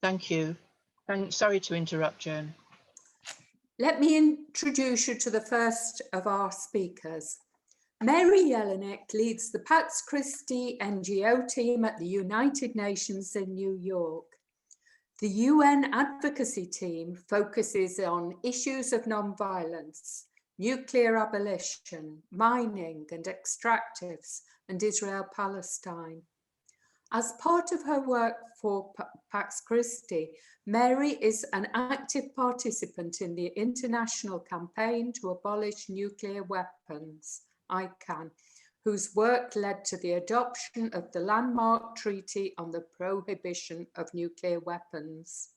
Thank you. And sorry to interrupt, Joan. Let me introduce you to the first of our speakers. Mary Jelinek leads the Pax Christi NGO team at the United Nations in New York. The UN advocacy team focuses on issues of nonviolence, nuclear abolition, mining and extractives, and Israel-Palestine. As part of her work for Pax Christi, Mary is an active participant in the International Campaign to Abolish Nuclear Weapons, ICAN, whose work led to the adoption of the landmark Treaty on the Prohibition of Nuclear Weapons.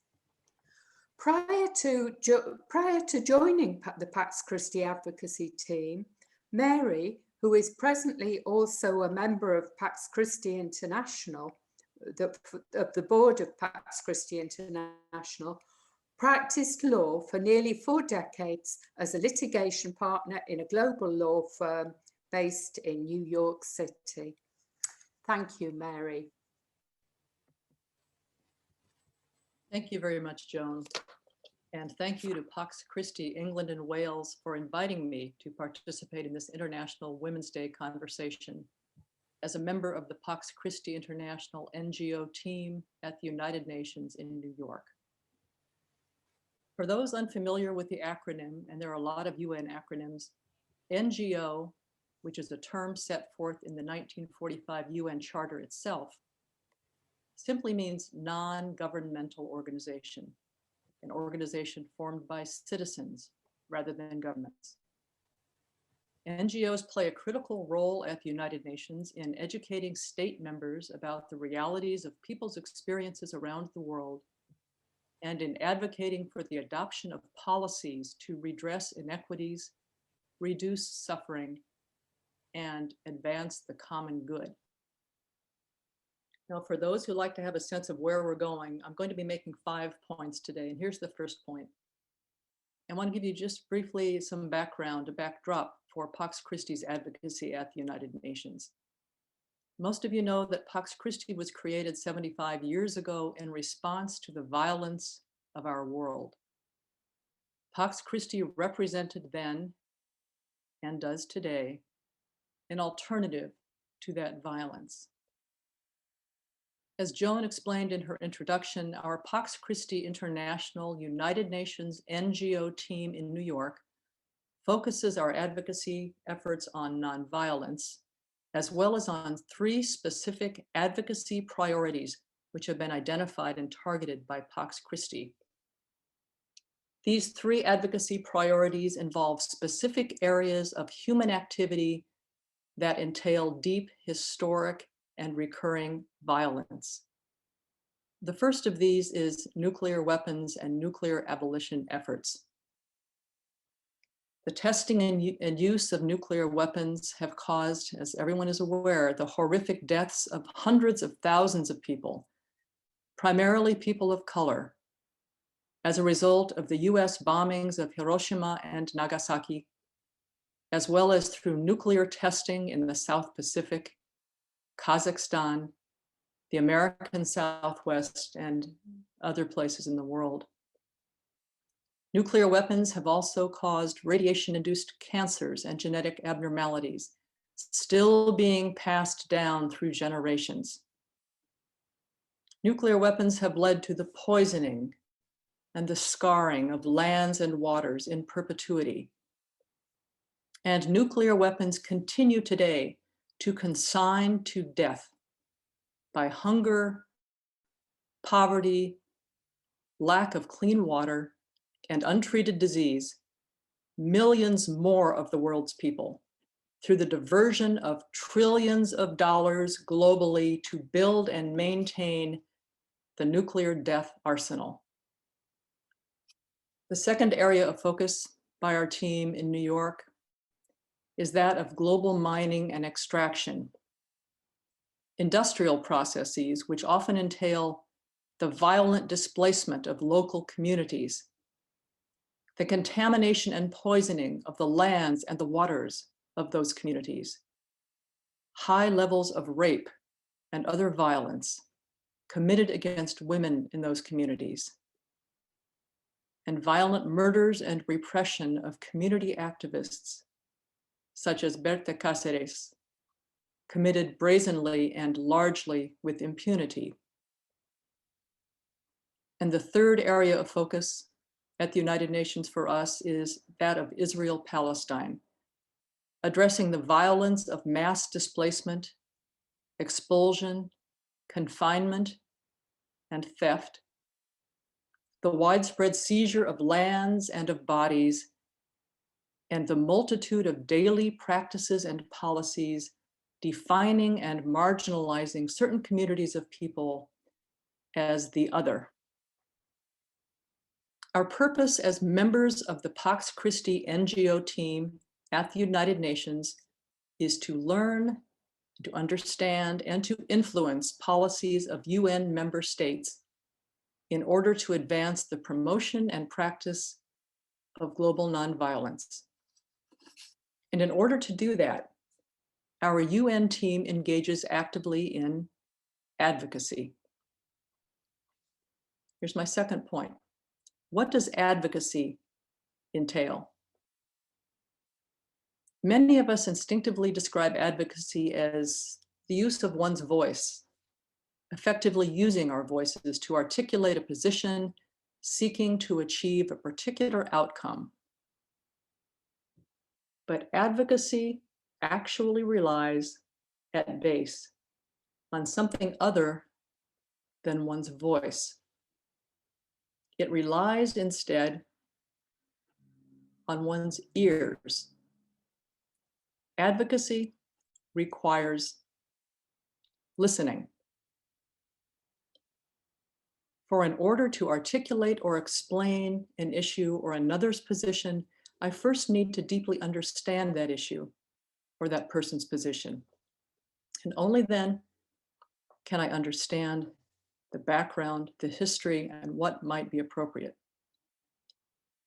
Prior to joining the Pax Christi advocacy team, Mary, who is presently also a member of Pax Christi International, of the board of Pax Christi International, practiced law for nearly 4 decades as a litigation partner in a global law firm based in New York City. Thank you, Mary. Thank you very much, Joan. And thank you to Pax Christi England and Wales for inviting me to participate in this International Women's Day conversation as a member of the Pax Christi International NGO team at the United Nations in New York. For those unfamiliar with the acronym, and there are a lot of UN acronyms, NGO, which is a term set forth in the 1945 UN Charter itself, simply means non-governmental organization, an organization formed by citizens rather than governments. NGOs play a critical role at the United Nations in educating state members about the realities of people's experiences around the world and in advocating for the adoption of policies to redress inequities, reduce suffering, and advance the common good. Now, for those who like to have a sense of where we're going, I'm going to be making 5 points today, and here's the first point. I want to give you just briefly some background, a backdrop for Pax Christi's advocacy at the United Nations. Most of you know that Pax Christi was created 75 years ago in response to the violence of our world. Pax Christi represented then, and does today, an alternative to that violence. As Joan explained in her introduction, our Pax Christi International United Nations NGO team in New York focuses our advocacy efforts on nonviolence, as well as on 3 specific advocacy priorities which have been identified and targeted by Pax Christi. These 3 advocacy priorities involve specific areas of human activity that entail deep, historic, and recurring violence. The first of these is nuclear weapons and nuclear abolition efforts. The testing and use of nuclear weapons have caused, as everyone is aware, the horrific deaths of hundreds of thousands of people, primarily people of color, as a result of the US bombings of Hiroshima and Nagasaki, as well as through nuclear testing in the South Pacific, Kazakhstan, the American Southwest, and other places in the world. Nuclear weapons have also caused radiation-induced cancers and genetic abnormalities, still being passed down through generations. Nuclear weapons have led to the poisoning and the scarring of lands and waters in perpetuity. And nuclear weapons continue today to consign to death by hunger, poverty, lack of clean water, and untreated disease, millions more of the world's people through the diversion of trillions of dollars globally to build and maintain the nuclear death arsenal. The second area of focus by our team in New York is that of global mining and extraction. Industrial processes which often entail the violent displacement of local communities, the contamination and poisoning of the lands and the waters of those communities, high levels of rape and other violence, committed against women in those communities, and violent murders and repression of community activists, such as Berta Cáceres, committed brazenly and largely with impunity. And the third area of focus at the United Nations for us is that of Israel-Palestine, addressing the violence of mass displacement, expulsion, confinement, and theft, the widespread seizure of lands and of bodies, and the multitude of daily practices and policies defining and marginalizing certain communities of people as the other. Our purpose as members of the Pax Christi NGO team at the United Nations is to learn, to understand, and to influence policies of UN member states in order to advance the promotion and practice of global nonviolence. And in order to do that, our UN team engages actively in advocacy. Here's my second point. What does advocacy entail? Many of us instinctively describe advocacy as the use of one's voice, effectively using our voices to articulate a position, seeking to achieve a particular outcome. But advocacy actually relies at base on something other than one's voice. It relies instead on one's ears. Advocacy requires listening. For in order to articulate or explain an issue or another's position, I first need to deeply understand that issue or that person's position. And only then can I understand the background, the history, and what might be appropriate.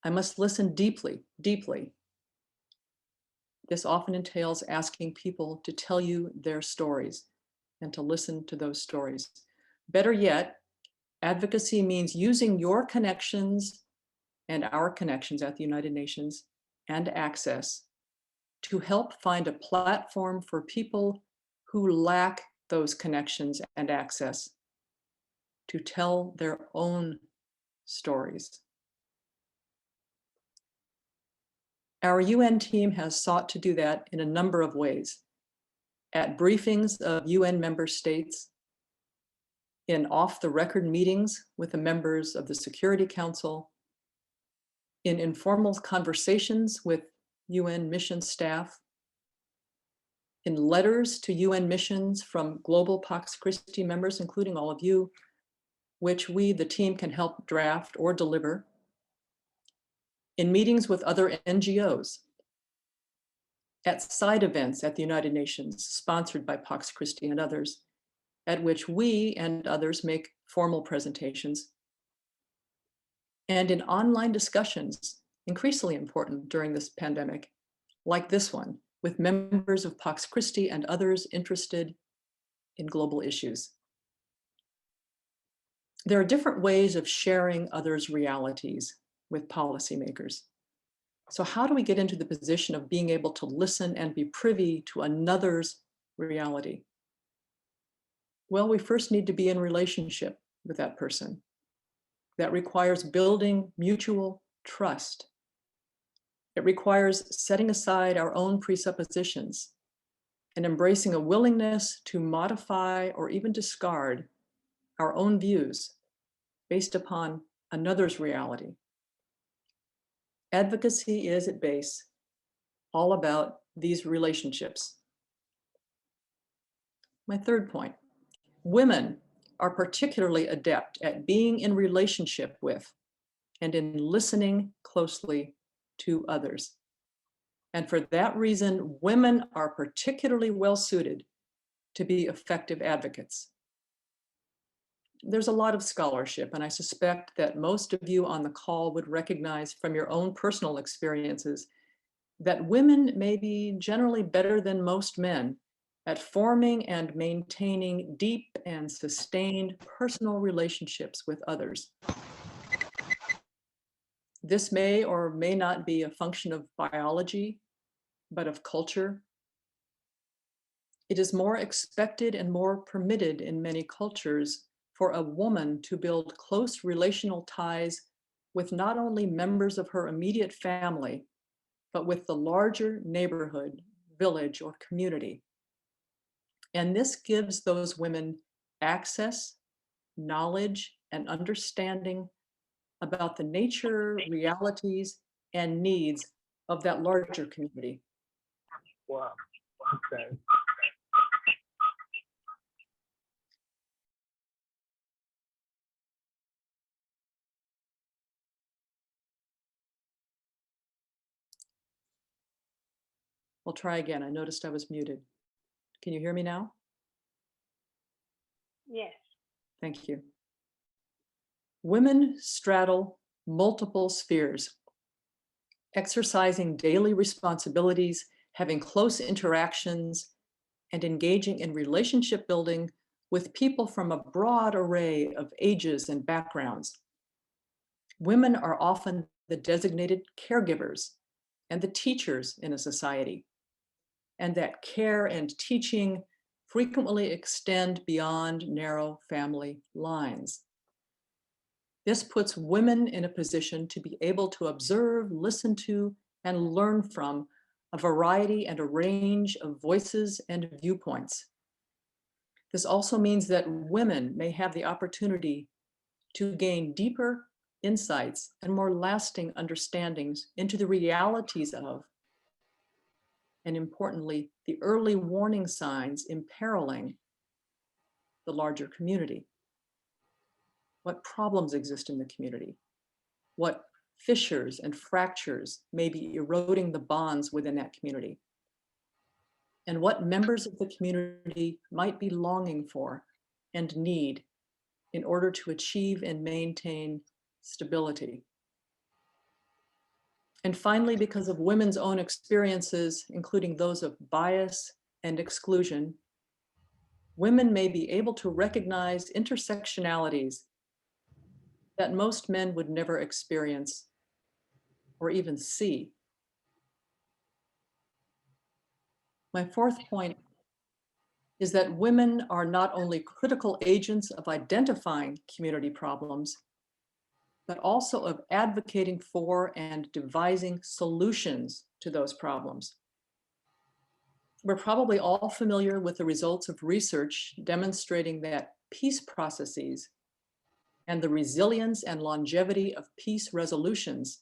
I must listen deeply, deeply. This often entails asking people to tell you their stories and to listen to those stories. Better yet, advocacy means using your connections and our connections at the United Nations and access to help find a platform for people who lack those connections and access to tell their own stories. Our UN team has sought to do that in a number of ways. At briefings of UN member states, in off-the-record meetings with the members of the Security Council, in informal conversations with UN mission staff, in letters to UN missions from global Pax Christi members, including all of you, which we, the team, can help draft or deliver, in meetings with other NGOs, at side events at the United Nations, sponsored by Pax Christi and others, at which we and others make formal presentations, and in online discussions, increasingly important during this pandemic, like this one, with members of Pax Christi and others interested in global issues. There are different ways of sharing others' realities with policymakers. So how do we get into the position of being able to listen and be privy to another's reality? Well, we first need to be in relationship with that person. That requires building mutual trust. It requires setting aside our own presuppositions and embracing a willingness to modify or even discard our own views based upon another's reality. Advocacy is at base all about these relationships. My third point, women are particularly adept at being in relationship with and in listening closely to others. And for that reason, women are particularly well suited to be effective advocates. There's a lot of scholarship, and I suspect that most of you on the call would recognize from your own personal experiences that women may be generally better than most men at forming and maintaining deep and sustained personal relationships with others. This may or may not be a function of biology, but of culture. It is more expected and more permitted in many cultures for a woman to build close relational ties with not only members of her immediate family, but with the larger neighborhood, village, or community. And this gives those women access, knowledge, and understanding about the nature, realities, and needs of that larger community. Wow. Okay. We'll try again. I noticed I was muted. Can you hear me now? Yes. Thank you. Women straddle multiple spheres, exercising daily responsibilities, having close interactions, and engaging in relationship building with people from a broad array of ages and backgrounds. Women are often the designated caregivers and the teachers in a society, and that care and teaching frequently extend beyond narrow family lines. This puts women in a position to be able to observe, listen to, and learn from a variety and a range of voices and viewpoints. This also means that women may have the opportunity to gain deeper insights and more lasting understandings into the realities of, and importantly, the early warning signs imperiling the larger community. What problems exist in the community? What fissures and fractures may be eroding the bonds within that community? And what members of the community might be longing for and need in order to achieve and maintain stability. And finally, because of women's own experiences, including those of bias and exclusion, women may be able to recognize intersectionalities that most men would never experience or even see. My fourth point is that women are not only critical agents of identifying community problems, but also of advocating for and devising solutions to those problems. We're probably all familiar with the results of research demonstrating that peace processes and the resilience and longevity of peace resolutions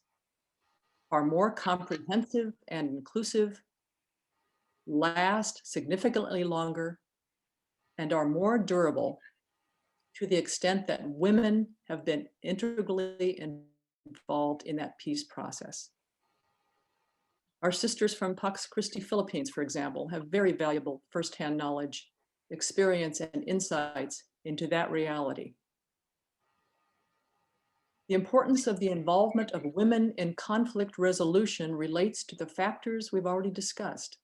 are more comprehensive and inclusive, last significantly longer, and are more durable to the extent that women have been integrally involved in that peace process. Our sisters from Pax Christi, Philippines, for example, have very valuable firsthand knowledge, experience, and insights into that reality. The importance of the involvement of women in conflict resolution relates to the factors we've already discussed.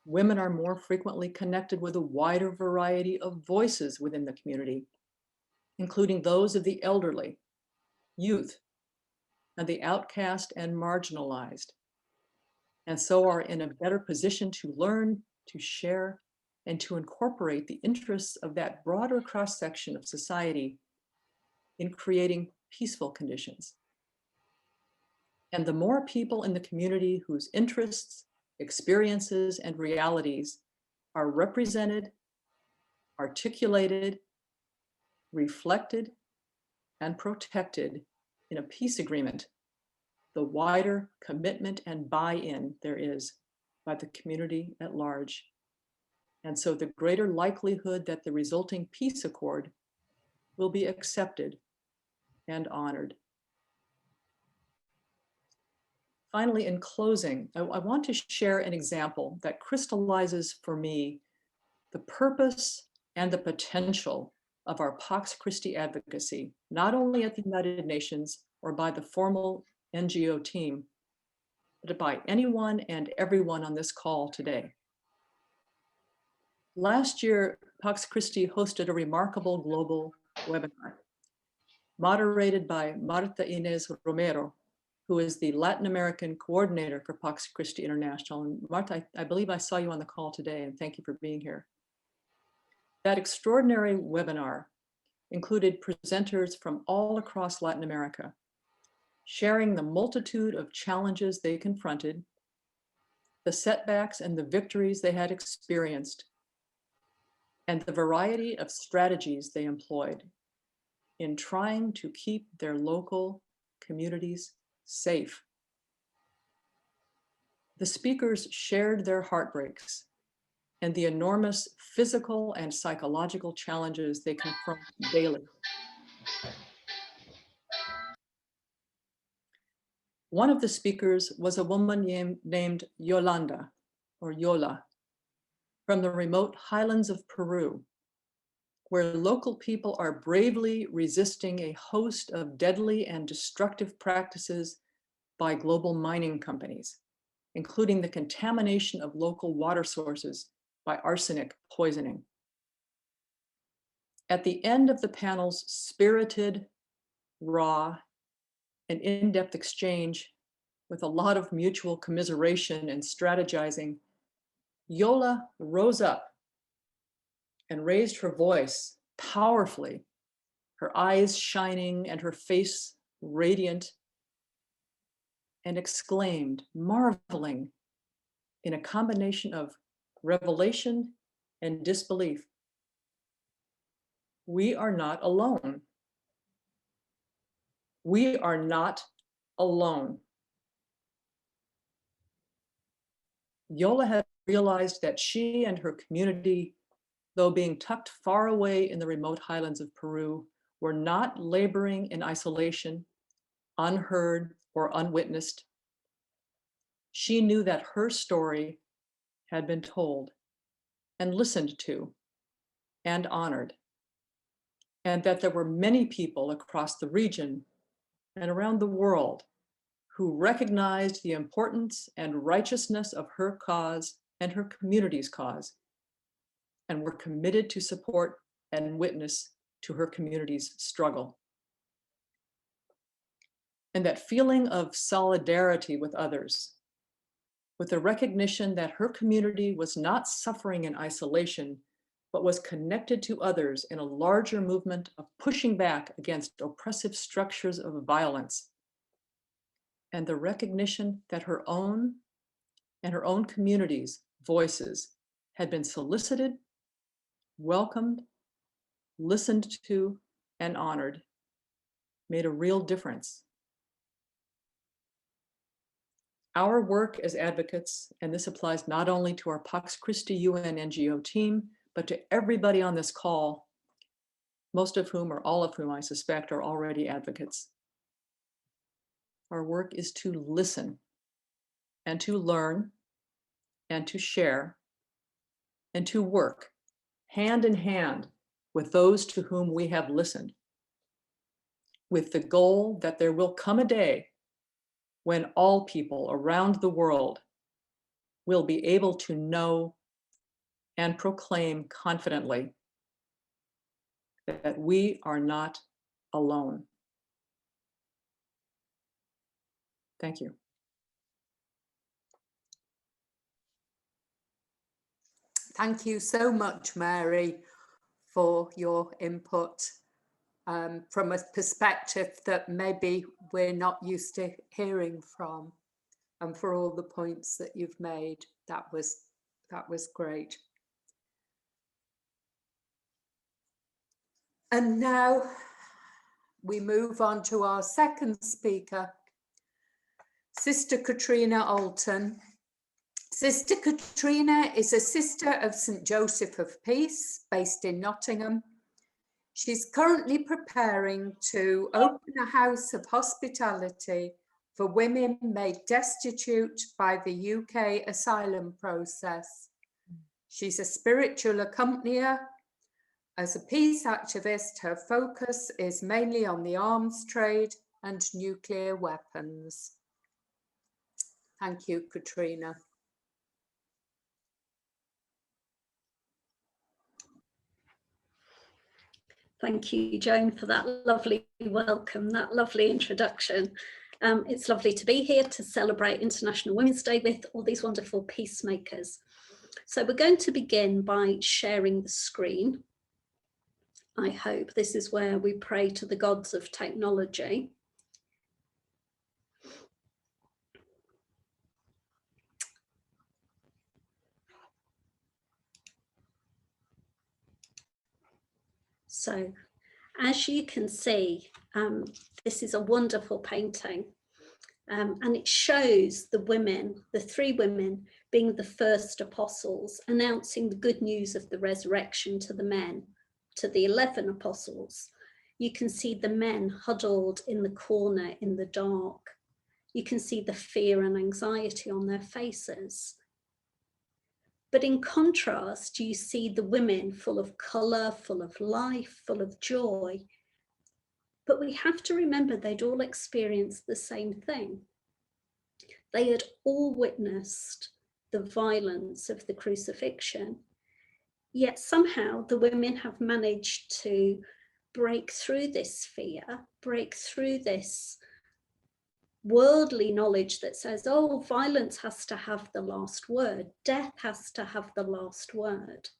Women are more frequently connected with a wider variety of voices within the community, including those of the elderly, youth, and the outcast and marginalized, and so are in a better position to learn, to share, and to incorporate the interests of that broader cross-section of society in creating peaceful conditions. And the more people in the community whose interests, experiences, and realities are represented, articulated, reflected, and protected in a peace agreement, the wider commitment and buy-in there is by the community at large. And so the greater likelihood that the resulting peace accord will be accepted and honored. Finally, in closing, I want to share an example that crystallizes for me the purpose and the potential of our Pax Christi advocacy, not only at the United Nations or by the formal NGO team, but by anyone and everyone on this call today. Last year, Pax Christi hosted a remarkable global webinar moderated by Marta Inés Romero, who is the Latin American coordinator for Pax Christi International. And Marta, I believe I saw you on the call today, and thank you for being here. That extraordinary webinar included presenters from all across Latin America, sharing the multitude of challenges they confronted, the setbacks and the victories they had experienced, and the variety of strategies they employed in trying to keep their local communities safe. The speakers shared their heartbreaks and the enormous physical and psychological challenges they confront daily. One of the speakers was a woman named Yolanda, or Yola, from the remote highlands of Peru, where local people are bravely resisting a host of deadly and destructive practices by global mining companies, including the contamination of local water sources by arsenic poisoning. At the end of the panel's spirited, raw, and in-depth exchange with a lot of mutual commiseration and strategizing, Yola rose up and raised her voice powerfully, her eyes shining and her face radiant, and exclaimed, marveling in a combination of revelation and disbelief, "We are not alone. We are not alone." Yola had realized that she and her community, though being tucked far away in the remote highlands of Peru, were not laboring in isolation, unheard or unwitnessed. She knew that her story had been told and listened to and honored, and that there were many people across the region and around the world who recognized the importance and righteousness of her cause and her community's cause, and were committed to support and witness to her community's struggle. And that feeling of solidarity with others, with the recognition that her community was not suffering in isolation, but was connected to others in a larger movement of pushing back against oppressive structures of violence, and the recognition that her own and her own community's voices had been solicited, welcomed, listened to, and honored, made a real difference. Our work as advocates, and this applies not only to our Pax Christi UN NGO team, but to everybody on this call, most of whom, or all of whom I suspect, are already advocates. Our work is to listen and to learn and to share and to work hand in hand with those to whom we have listened, with the goal that there will come a day when all people around the world will be able to know and proclaim confidently that we are not alone. Thank you. Thank you so much, Mary, for your input from a perspective that maybe we're not used to hearing from, and for all the points that you've made. That was great. And now we move on to our second speaker, Sister Katrina Alton. Sister Katrina is a sister of St. Joseph of Peace, based in Nottingham. She's currently preparing to open a house of hospitality for women made destitute by the UK asylum process. She's a spiritual accompanier. As a peace activist, her focus is mainly on the arms trade and nuclear weapons. Thank you, Katrina. Thank you, Joan, for that lovely welcome, that lovely introduction. It's lovely to be here to celebrate International Women's Day with all these wonderful peacemakers. So we're going to begin by sharing the screen. I hope this is where we pray to the gods of technology. So, as you can see, this is a wonderful painting, and it shows the women, the three women, being the first apostles, announcing the good news of the resurrection to the men, to the 11 apostles. You can see the men huddled in the corner in the dark. You can see the fear and anxiety on their faces. But in contrast, you see the women full of colour, full of life, full of joy. But we have to remember they'd all experienced the same thing. They had all witnessed the violence of the crucifixion. Yet somehow the women have managed to break through this fear, break through this worldly knowledge that says, oh, violence has to have the last word, death has to have the last word.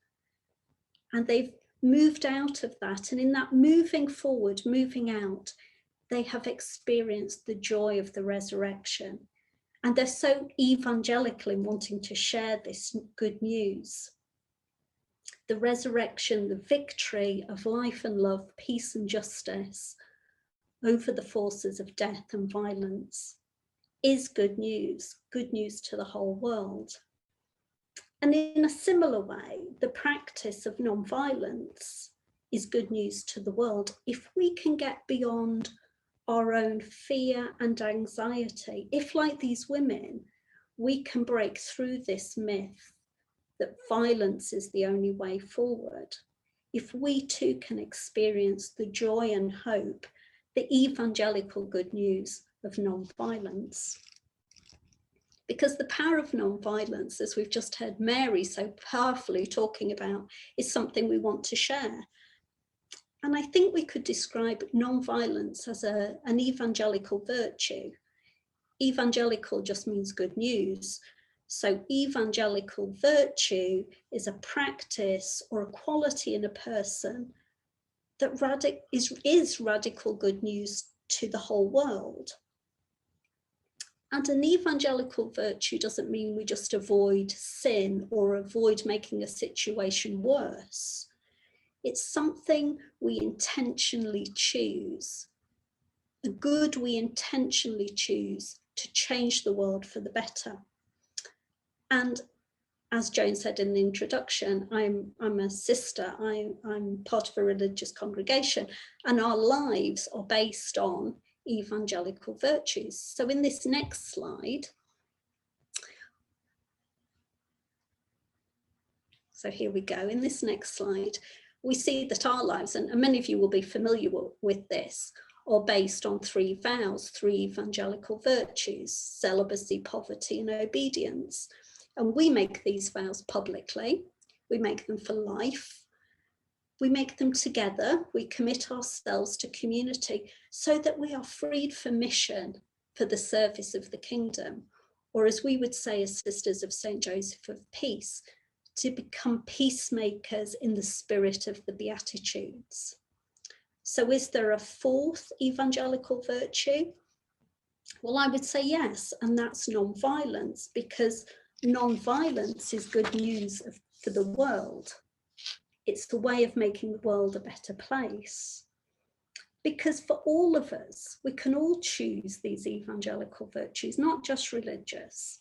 And they've moved out of that. And in that moving forward, moving out, they have experienced the joy of the resurrection. And they're so evangelical in wanting to share this good news. The resurrection, the victory of life and love, peace and justice over the forces of death and violence is good news to the whole world. And in a similar way, the practice of non-violence is good news to the world. If we can get beyond our own fear and anxiety, if like these women, we can break through this myth that violence is the only way forward, if we too can experience the joy and hope, the evangelical good news of non-violence. Because the power of non-violence, as we've just heard Mary so powerfully talking about, is something we want to share. And I think we could describe non-violence as an evangelical virtue. Evangelical just means good news. So evangelical virtue is a practice or a quality in a person that is radical good news to the whole world. And an evangelical virtue doesn't mean we just avoid sin or avoid making a situation worse. It's something we intentionally choose, a good we intentionally choose to change the world for the better. And as Joan said in the introduction, I'm a sister, I'm part of a religious congregation, and our lives are based on evangelical virtues. So in this next slide, so here we go, in this next slide, we see that our lives, and many of you will be familiar with this, are based on three vows, three evangelical virtues: celibacy, poverty, and obedience. And we make these vows publicly, we make them for life, we make them together, we commit ourselves to community so that we are freed for mission for the service of the kingdom, or as we would say as Sisters of St. Joseph of Peace, to become peacemakers in the spirit of the Beatitudes. So is there a fourth evangelical virtue? Well, I would say yes, and that's non-violence, because non-violence is good news for the world. It's the way of making the world a better place. Because for all of us, we can all choose these evangelical virtues, not just religious.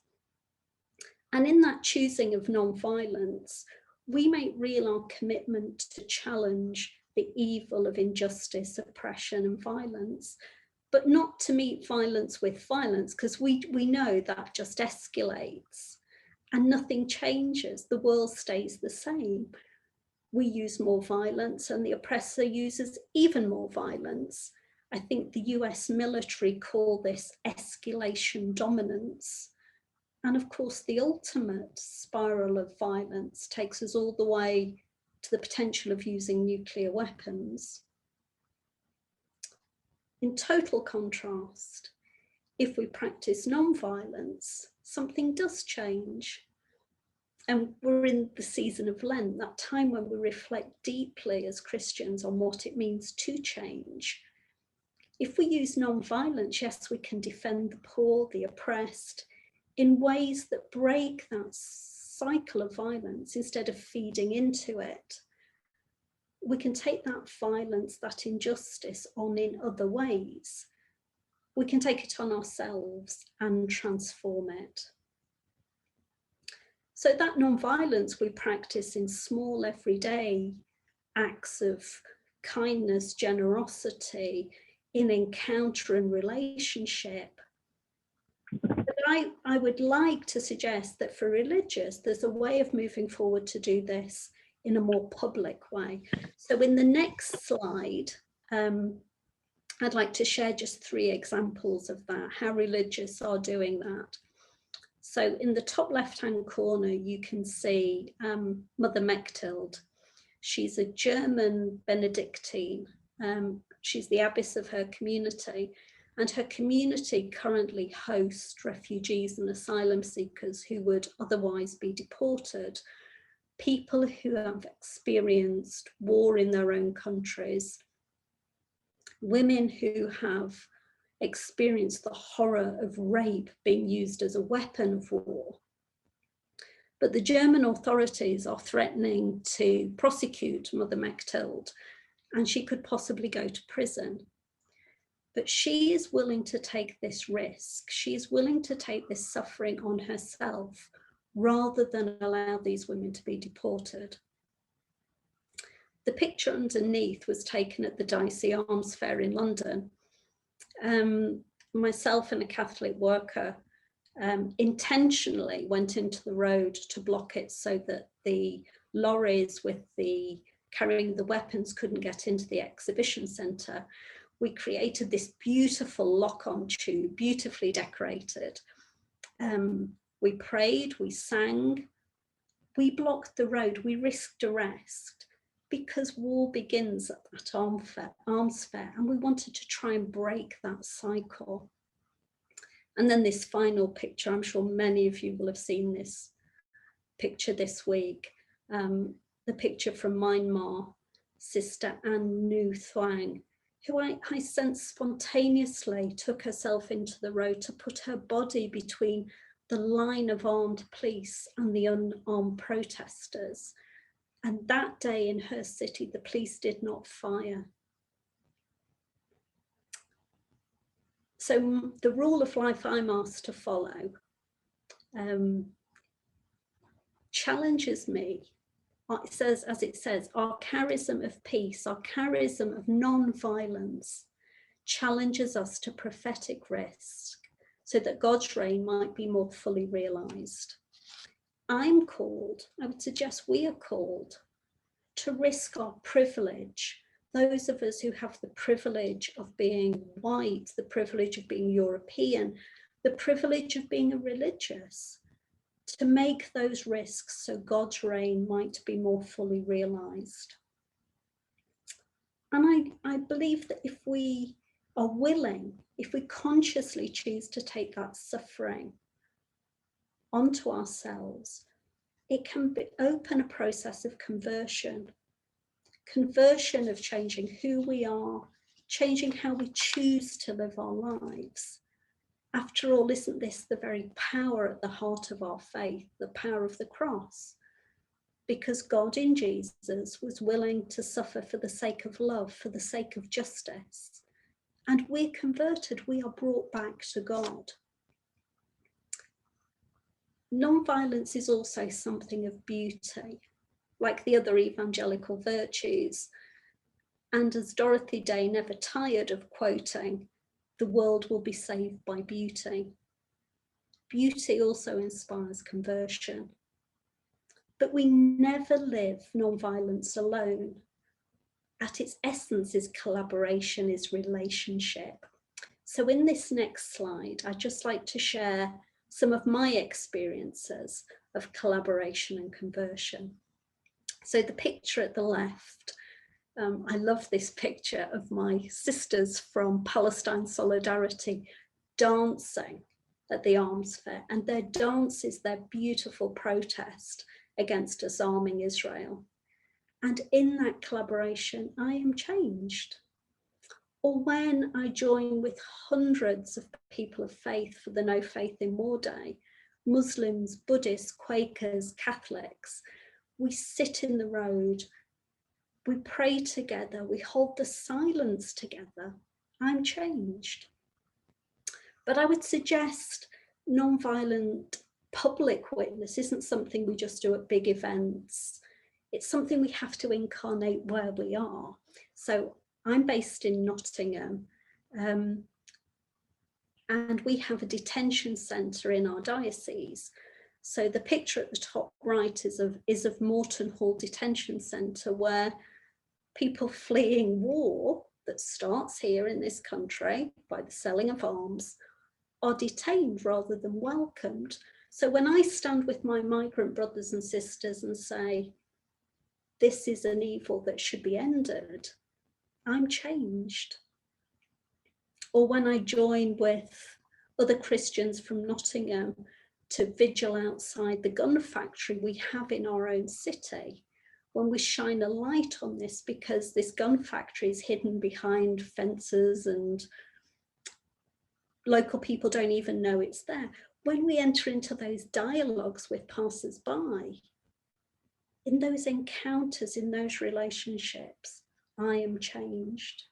And in that choosing of non-violence, we make real our commitment to challenge the evil of injustice, oppression, and violence, but not to meet violence with violence, because we know that just escalates and nothing changes. The world stays the same. We use more violence and the oppressor uses even more violence. I think the US military call this escalation dominance. And of course, the ultimate spiral of violence takes us all the way to the potential of using nuclear weapons. In total contrast, if we practice non-violence, something does change. And we're in the season of Lent, that time when we reflect deeply as Christians on what it means to change. If we use non-violence, yes, we can defend the poor, the oppressed, in ways that break that cycle of violence instead of feeding into it. We can take that violence, that injustice on in other ways. We can take it on ourselves and transform it. So that non-violence we practice in small everyday acts of kindness, generosity, in encounter and relationship. But I would like to suggest that for religious, there's a way of moving forward to do this in a more public way. So in the next slide, I'd like to share just 3 examples of that, how religious are doing that. So in the top left-hand corner, you can see Mother Mechthild. She's a German Benedictine. She's the abbess of her community, and her community currently hosts refugees and asylum seekers who would otherwise be deported, people who have experienced war in their own countries, women who have experienced the horror of rape being used as a weapon of war. But the German authorities are threatening to prosecute Mother Mechthild, and she could possibly go to prison. But she is willing to take this risk. She is willing to take this suffering on herself rather than allow these women to be deported. The picture underneath was taken at the Dicey Arms Fair in London. Myself and a Catholic worker intentionally went into the road to block it so that the lorries with the carrying the weapons couldn't get into the exhibition centre. We created this beautiful lock-on tube, beautifully decorated. We prayed, we sang, we blocked the road, we risked arrest because war begins at that arms fair, and we wanted to try and break that cycle. And then this final picture, I'm sure many of you will have seen this picture this week, the picture from Myanmar, Sister An Nu Thuang, who I sense spontaneously took herself into the road to put her body between the line of armed police and the unarmed protesters. And that day in her city, the police did not fire. So the rule of life I'm asked to follow challenges me. It says, as it says, our charism of peace, our charism of non-violence challenges us to prophetic risk so that God's reign might be more fully realized. I'm called, I would suggest we are called to risk our privilege. Those of us who have the privilege of being white, the privilege of being European, the privilege of being a religious, to make those risks so God's reign might be more fully realized. And I believe that if we are willing, if we consciously choose to take that suffering onto ourselves, it can open a process of conversion of changing who we are, changing how we choose to live our lives. After all, isn't this the very power at the heart of our faith, the power of the cross? Because God in Jesus was willing to suffer for the sake of love, for the sake of justice. And we're converted, we are brought back to God. Non-violence is also something of beauty, like the other evangelical virtues. And as Dorothy Day never tired of quoting, the world will be saved by beauty. Beauty also inspires conversion. But we never live non-violence alone. At its essence is collaboration, is relationship. So in this next slide, I'd just like to share some of my experiences of collaboration and conversion. So the picture at the left I love this picture of my sisters from Palestine Solidarity dancing at the arms fair, and their dance is their beautiful protest against us arming Israel. And in that collaboration, I am changed. Or when I join with hundreds of people of faith for the No Faith in War Day, Muslims, Buddhists, Quakers, Catholics, we sit in the road, we pray together, we hold the silence together. I'm changed. But I would suggest non-violent public witness isn't something we just do at big events. It's something we have to incarnate where we are. So I'm based in Nottingham, and we have a detention centre in our diocese. So the picture at the top right is of Moreton Hall Detention Centre, where people fleeing war that starts here in this country by the selling of arms are detained rather than welcomed. So when I stand with my migrant brothers and sisters and say, this is an evil that should be ended, I'm changed. Or when I join with other Christians from Nottingham to vigil outside the gun factory we have in our own city, when we shine a light on this, because this gun factory is hidden behind fences and local people don't even know it's there. When we enter into those dialogues with passers-by, in those encounters, in those relationships, I am changed.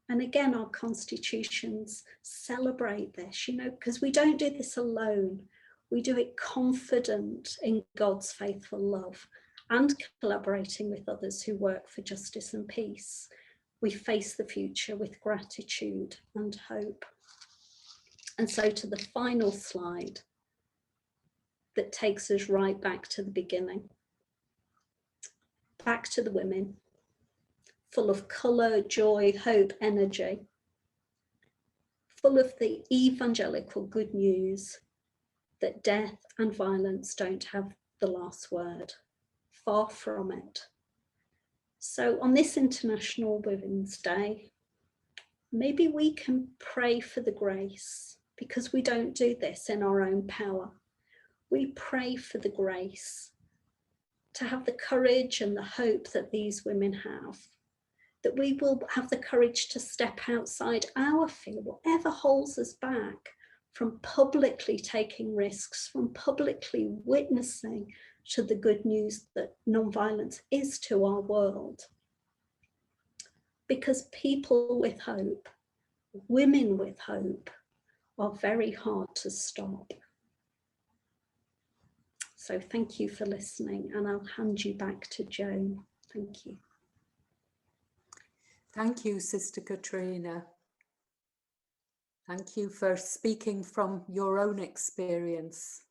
And again, our constitutions celebrate this, you know, because we don't do this alone. We do it confident in God's faithful love and collaborating with others who work for justice and peace. We face the future with gratitude and hope. And so to the final slide that takes us right back to the beginning, back to the women, full of colour, joy, hope, energy, full of the evangelical good news that death and violence don't have the last word. Far from it. So on this International Women's Day, maybe we can pray for the grace, because we don't do this in our own power. We pray for the grace to have the courage and the hope that these women have, that we will have the courage to step outside our fear, whatever holds us back from publicly taking risks, from publicly witnessing to the good news that non-violence is to our world. Because people with hope, women with hope, are very hard to stop. So thank you for listening, and I'll hand you back to Joan. Thank you. Thank you, Sister Katrina. Thank you for speaking from your own experience.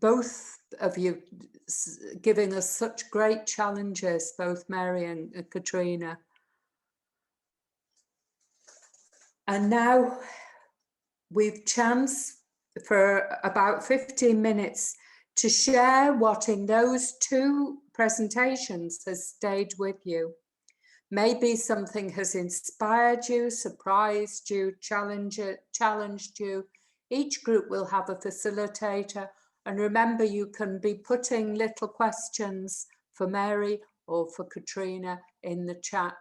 Both of you giving us such great challenges, both Mary and Katrina. And now we've chance for about 15 minutes to share what in those two presentations has stayed with you. Maybe something has inspired you, surprised you, challenged you. Each group will have a facilitator, and remember, you can be putting little questions for Mary or for Katrina in the chat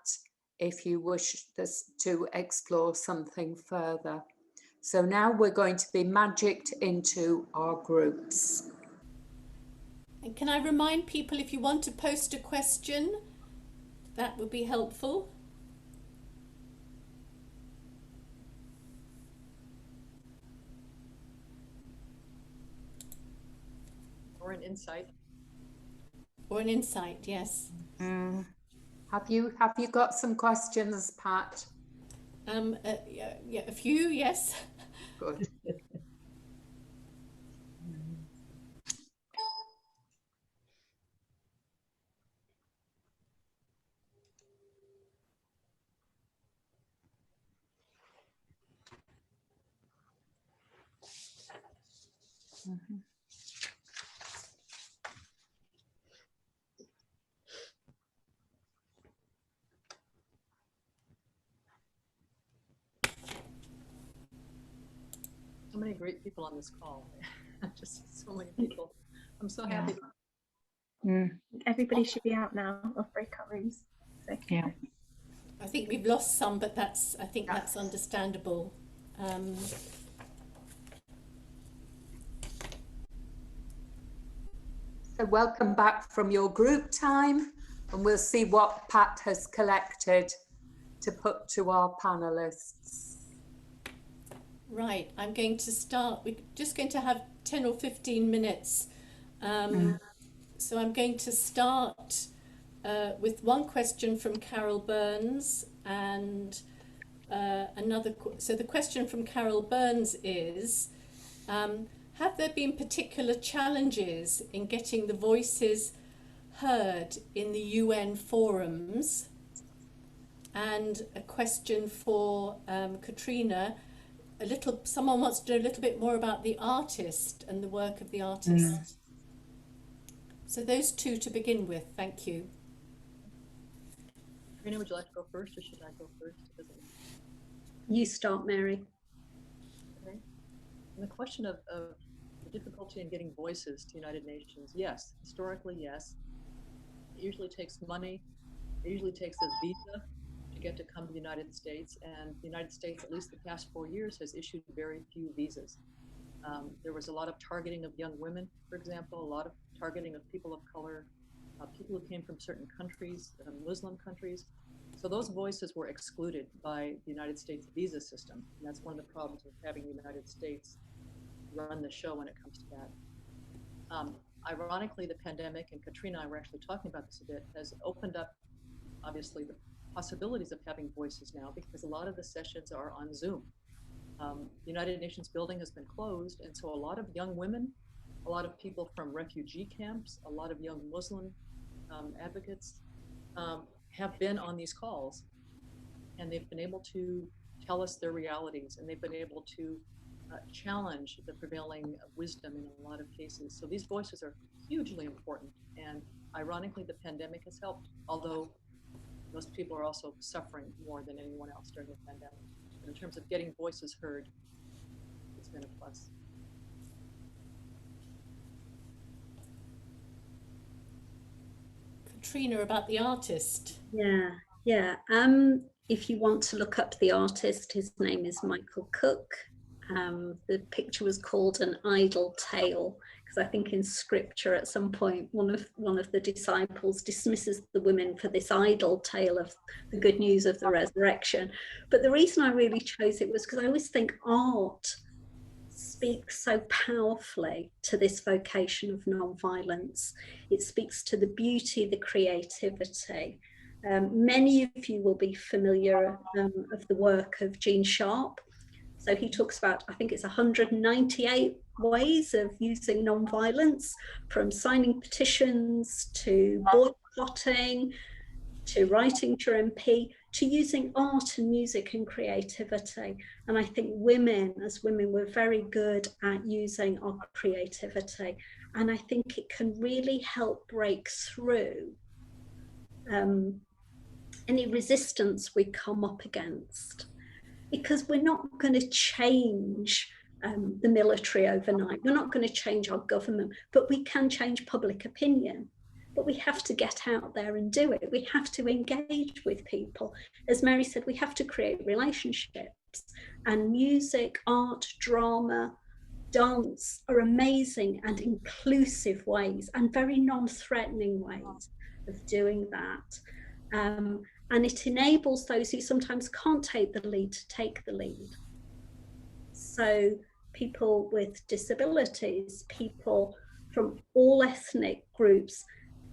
if you wish this to explore something further. So now we're going to be magicked into our groups. And can I remind people, if you want to post a question, that would be helpful. Or an insight. Or an insight, yes. Have you got some questions, Pat? Yeah, a few, yes. Good. many great people on this call. Just so many people. I'm so happy. Everybody should be out now of breakout rooms. So. Yeah. I think we've lost some, but I think that's understandable. So welcome back from your group time, and we'll see what Pat has collected to put to our panelists. Right, I'm going to start. We're just going to have 10 or 15 minutes. So I'm going to start with one question from Carol Burns and another. So the question from Carol Burns is, have there been particular challenges in getting the voices heard in the UN forums? And a question for Katrina, someone wants to know a little bit more about the artist and the work of the artist. So those two to begin with, thank you. Katrina, would you like to go first, or should I go first? You start, Mary. Okay. And the question of the difficulty in getting voices to United Nations, yes, historically, yes. It usually takes money. It usually takes a visa to get to come to the United States, and the United States, at least the past 4 years, has issued very few visas. There was a lot of targeting of young women, for example, a lot of targeting of people of color, people who came from certain countries, Muslim countries. So those voices were excluded by the United States visa system. And that's one of the problems with having the United States run the show when it comes to that. Ironically, the pandemic, and Katrina and I were actually talking about this a bit, has opened up, obviously, the possibilities of having voices now, because a lot of the sessions are on Zoom. The United Nations building has been closed, and so a lot of young women, a lot of people from refugee camps, a lot of young Muslim advocates have been on these calls, and they've been able to tell us their realities, and they've been able to challenge the prevailing wisdom in a lot of cases. So these voices are hugely important, and ironically, the pandemic has helped, although those people are also suffering more than anyone else during the pandemic. But in terms of getting voices heard, it's been a plus. Katrina, about the artist. Yeah. If you want to look up the artist, his name is Michael Cook. The picture was called An Idle Tale, because I think in scripture at some point one of the disciples dismisses the women for this idle tale of the good news of the resurrection. But the reason I really chose it was because I always think art speaks so powerfully to this vocation of non-violence. It speaks to the beauty, the creativity. Many of you will be familiar of the work of Gene Sharp. So he talks about, I think it's 198 ways of using non-violence, from signing petitions to boycotting, to writing to your MP, to using art and music and creativity. And I think as women, we're very good at using our creativity. And I think it can really help break through any resistance we come up against. Because we're not going to change the military overnight. We're not going to change our government, but we can change public opinion. But we have to get out there and do it. We have to engage with people. As Mary said, we have to create relationships. And music, art, drama, dance are amazing and inclusive ways, and very non-threatening ways of doing that. And it enables those who sometimes can't take the lead to take the lead. So people with disabilities, people from all ethnic groups,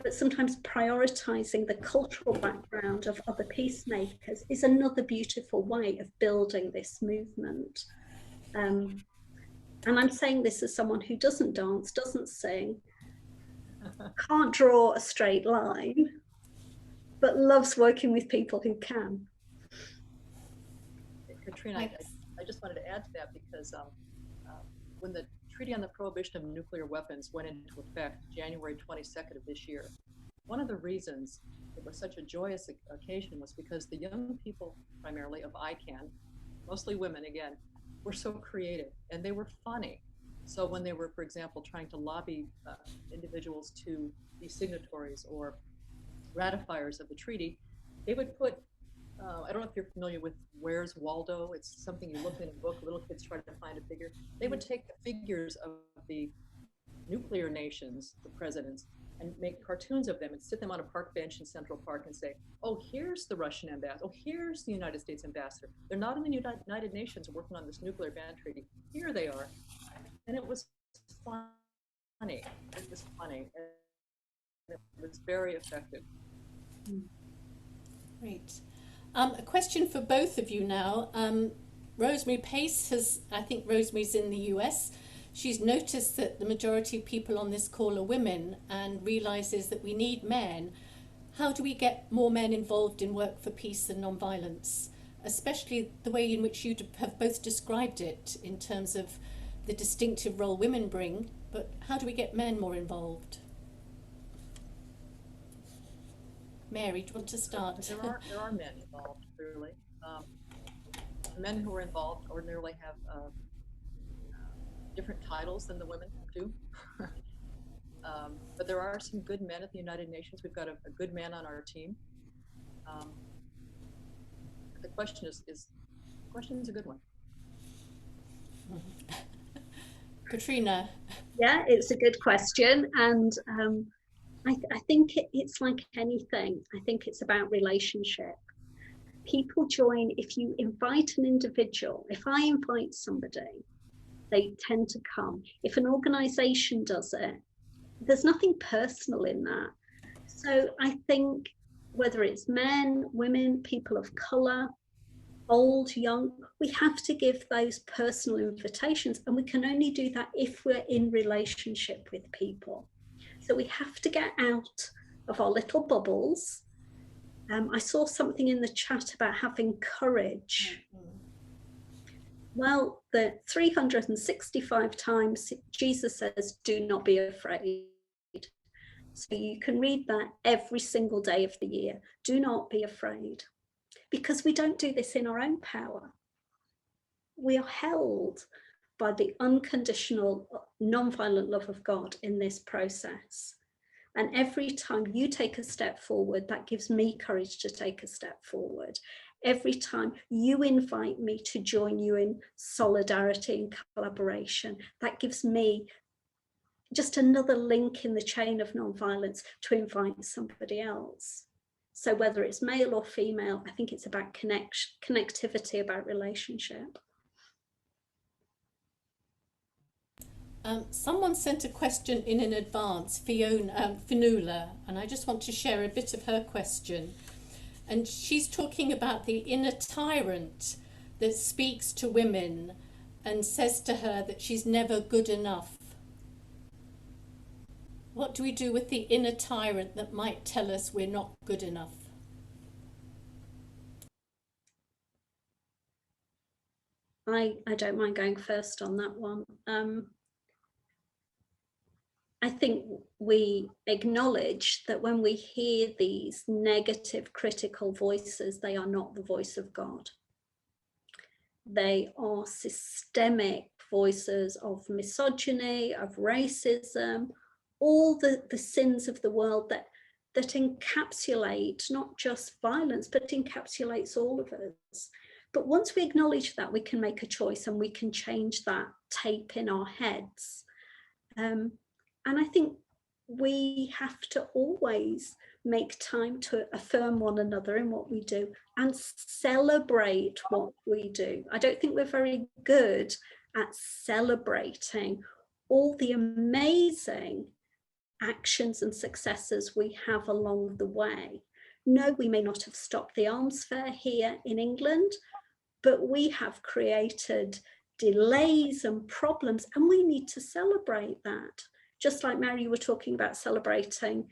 but sometimes prioritizing the cultural background of other peacemakers is another beautiful way of building this movement. And I'm saying this as someone who doesn't dance, doesn't sing, can't draw a straight line, but loves working with people who can. Katrina, I just wanted to add to that, because when the Treaty on the Prohibition of Nuclear Weapons went into effect January 22nd of this year, one of the reasons it was such a joyous occasion was because the young people, primarily of ICAN, mostly women again, were so creative and they were funny. So when they were, for example, trying to lobby individuals to be signatories or ratifiers of the treaty, they would put, I don't know if you're familiar with Where's Waldo. It's something you look in a book, little kids try to find a figure. They would take the figures of the nuclear nations, the presidents, and make cartoons of them and sit them on a park bench in Central Park and say, oh, here's the Russian ambassador. Oh, here's the United States ambassador. They're not in the United Nations working on this nuclear ban treaty. Here they are. And it was funny. It was funny. And it was very effective. Great. A question for both of you now. Rosemary Pace has, I think Rosemary's in the US. She's noticed that the majority of people on this call are women and realizes that we need men. How do we get more men involved in work for peace and non-violence, especially the way in which you have both described it in terms of the distinctive role women bring, but how do we get men more involved? Mary, do you want to start? There are men involved, clearly. The men who are involved ordinarily have different titles than the women do. But there are some good men at the United Nations. We've got a good man on our team. The question is a good one. Katrina. Yeah, it's a good question. And I think it's like anything. I think it's about relationship. People join, if you invite an individual, if I invite somebody, they tend to come. If an organization does it, there's nothing personal in that. So I think whether it's men, women, people of color, old, young, we have to give those personal invitations, and we can only do that if we're in relationship with people. So we have to get out of our little bubbles. I saw something in the chat about having courage. Well, the 365 times Jesus says, do not be afraid. So you can read that every single day of the year. Do not be afraid. Because we don't do this in our own power. We are held by the unconditional, non-violent love of God in this process. And every time you take a step forward, that gives me courage to take a step forward. Every time you invite me to join you in solidarity and collaboration, that gives me just another link in the chain of non-violence to invite somebody else. So whether it's male or female, I think it's about connectivity, about relationship. Someone sent a question in advance, Fionnuala, and I just want to share a bit of her question. And she's talking about the inner tyrant that speaks to women and says to her that she's never good enough. What do we do with the inner tyrant that might tell us we're not good enough? I don't mind going first on that one. I think we acknowledge that when we hear these negative, critical voices, they are not the voice of God. They are systemic voices of misogyny, of racism, all the sins of the world that encapsulate not just violence, but encapsulates all of us. But once we acknowledge that, we can make a choice and we can change that tape in our heads. And I think we have to always make time to affirm one another in what we do and celebrate what we do. I don't think we're very good at celebrating all the amazing actions and successes we have along the way. No, we may not have stopped the arms fair here in England, but we have created delays and problems, and we need to celebrate that. Just like Mary, you were talking about celebrating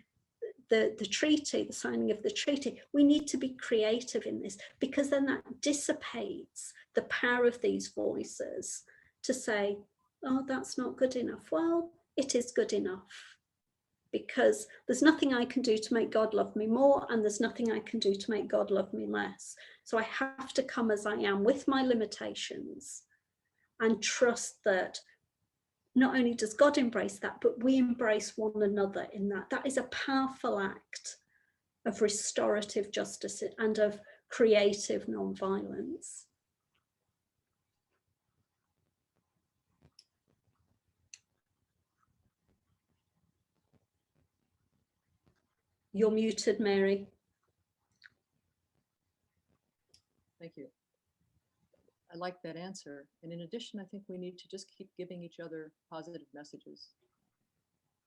the treaty, the signing of the treaty, we need to be creative in this, because then that dissipates the power of these voices to say, oh, that's not good enough. Well, it is good enough, because there's nothing I can do to make God love me more, and there's nothing I can do to make God love me less. So I have to come as I am with my limitations and trust that not only does God embrace that, but we embrace one another in that. That is a powerful act of restorative justice and of creative non-violence. You're muted, Mary. Thank you. I like that answer. And in addition, I think we need to just keep giving each other positive messages.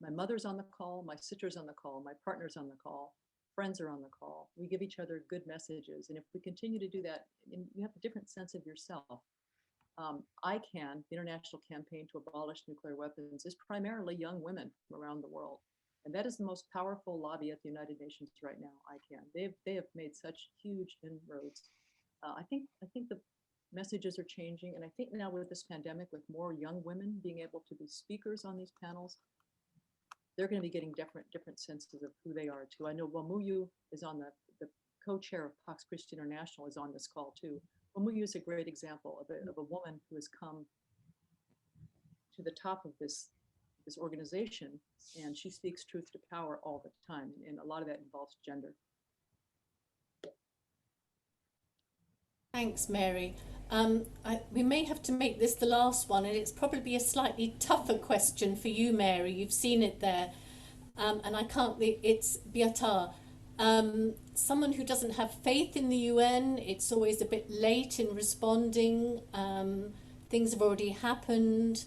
My mother's on the call, my sister's on the call, my partner's on the call, friends are on the call. We give each other good messages. And if we continue to do that, you have a different sense of yourself. ICAN, the International Campaign to Abolish Nuclear Weapons, is primarily young women from around the world. And that is the most powerful lobby at the United Nations right now, ICAN. They have made such huge inroads. I think the messages are changing. And I think now with this pandemic, with more young women being able to be speakers on these panels, they're going to be getting different senses of who they are too. I know Wamuyu is on the co-chair of Pax Christi International is on this call too. Wamuyu is a great example of a woman who has come to the top of this organization, and she speaks truth to power all the time, and a lot of that involves gender. Thanks, Mary. We may have to make this the last one, and it's probably a slightly tougher question for you, Mary. You've seen it there, and I can't. It's Beata. Someone who doesn't have faith in the UN. It's always a bit late in responding. Things have already happened.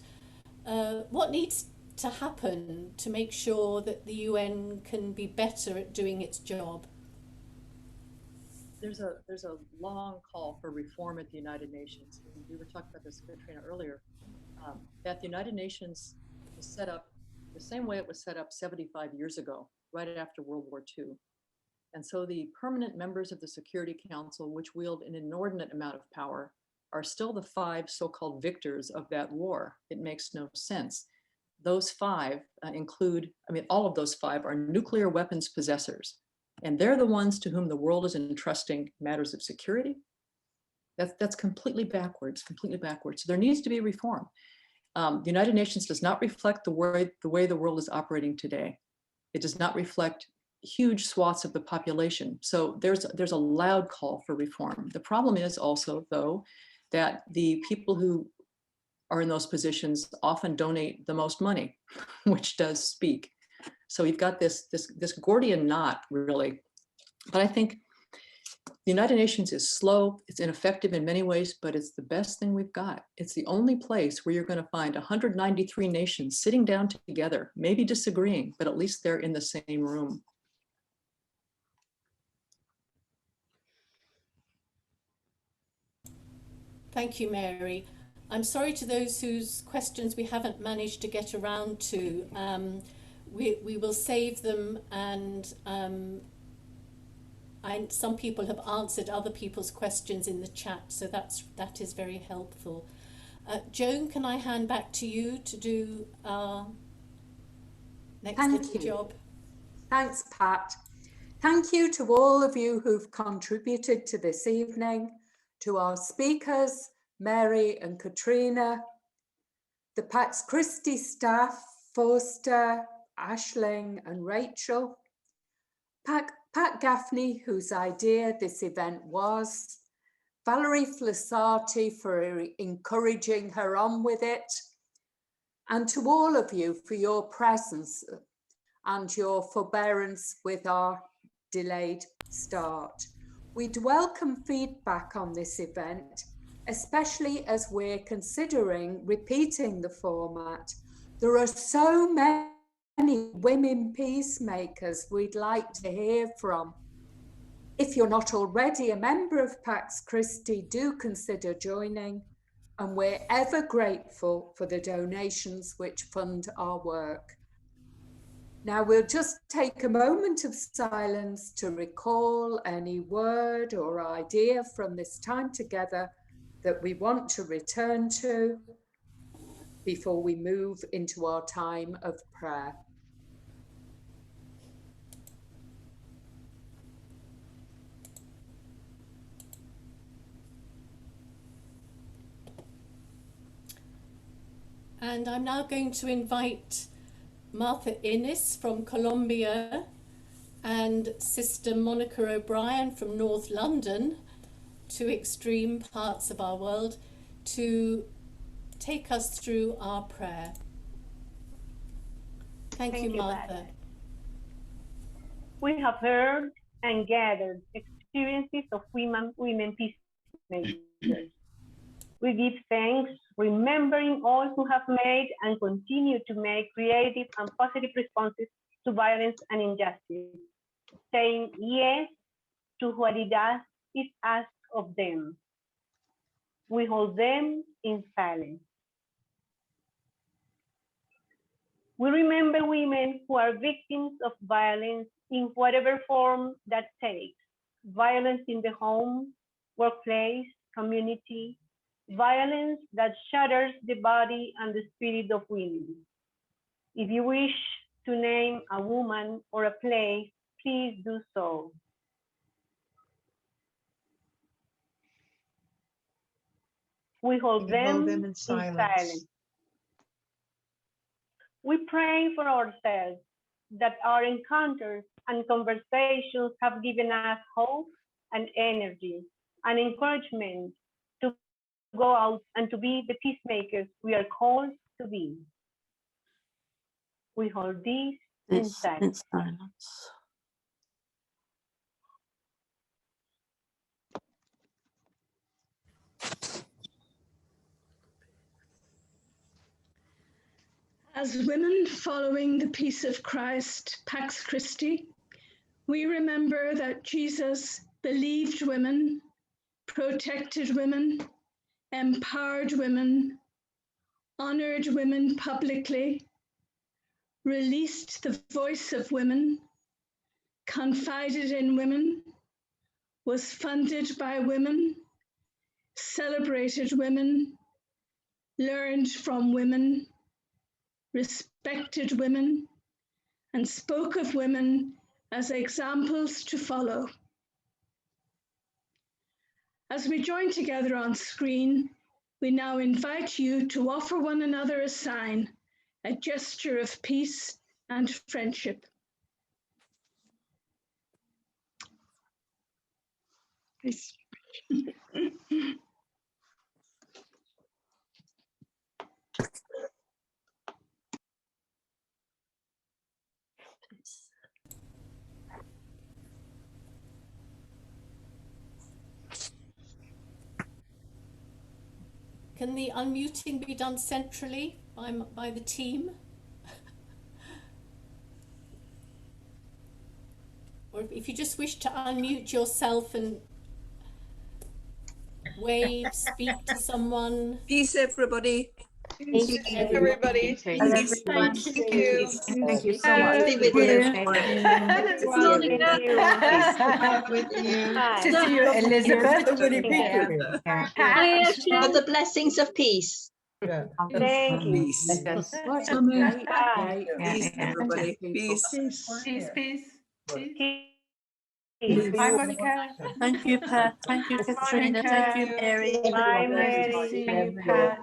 What needs to happen to make sure that the UN can be better at doing its job? There's a long call for reform at the United Nations. And we were talking about this, Katrina, earlier, that the United Nations was set up the same way it was set up 75 years ago, right after World War II. And so the permanent members of the Security Council, which wield an inordinate amount of power, are still the 5 so-called victors of that war. It makes no sense. Those 5 include, all of those 5 are nuclear weapons possessors. And they're the ones to whom the world is entrusting matters of security. That's completely backwards, completely backwards. So there needs to be reform. The United Nations does not reflect the way the world is operating today. It does not reflect huge swaths of the population. So there's a loud call for reform. The problem is also, though, that the people who are in those positions often donate the most money, which does speak. So we've got this Gordian knot, really. But I think the United Nations is slow, it's ineffective in many ways, but it's the best thing we've got. It's the only place where you're going to find 193 nations sitting down together, maybe disagreeing, but at least they're in the same room. Thank you, Mary. I'm sorry to those whose questions we haven't managed to get around to. We will save them, and some people have answered other people's questions in the chat, so that is very helpful. Joan, can I hand back to you to do our next little job? Thanks, Pat. Thank you to all of you who've contributed to this evening, to our speakers, Mary and Katrina, the Pax Christi staff, Forster, Aisling and Rachel, Pat Gaffney, whose idea this event was, Valerie Flassati for encouraging her on with it, and to all of you for your presence and your forbearance with our delayed start. We'd welcome feedback on this event, especially as we're considering repeating the format. There are so many women peacemakers we'd like to hear from. If you're not already a member of Pax Christi, do consider joining, and we're ever grateful for the donations which fund our work. Now we'll just take a moment of silence to recall any word or idea from this time together that we want to return to before we move into our time of prayer. And I'm now going to invite Martha Innes from Colombia and Sister Monica O'Brien from North London, two extreme parts of our world, to take us through our prayer. Thank you, Martha. Padre. We have heard and gathered experiences of women peacemakers. We give thanks, remembering all who have made and continue to make creative and positive responses to violence and injustice, saying yes to what it is asked of them. We hold them in silence. We remember women who are victims of violence in whatever form that takes. Violence in the home, workplace, community, violence that shatters the body and the spirit of women. If you wish to name a woman or a place, please do so. We hold them in silence. We pray for ourselves that our encounters and conversations have given us hope and energy and encouragement to go out and to be the peacemakers we are called to be. We hold this in silence. As women following the peace of Christ, Pax Christi, we remember that Jesus believed women, protected women, empowered women, honored women publicly, released the voice of women, confided in women, was funded by women, celebrated women, learned from women, respected women, and spoke of women as examples to follow. As we join together on screen, we now invite you to offer one another a sign, a gesture of peace and friendship. Peace. Can the unmuting be done centrally by the team? Or if you just wish to unmute yourself and wave, speak to someone. Peace, everybody. Thank you, everybody. Thank Peace. Thank Thank you. Thank you so much. Be with you. To you, Elizabeth. For the blessings of peace. Thank you. Peace. Bye. Peace, everybody. Peace. Peace. Bye, Monica. Thank you, Pat. Thank you, Katrina. Thank you, Mary. Bye, Mary.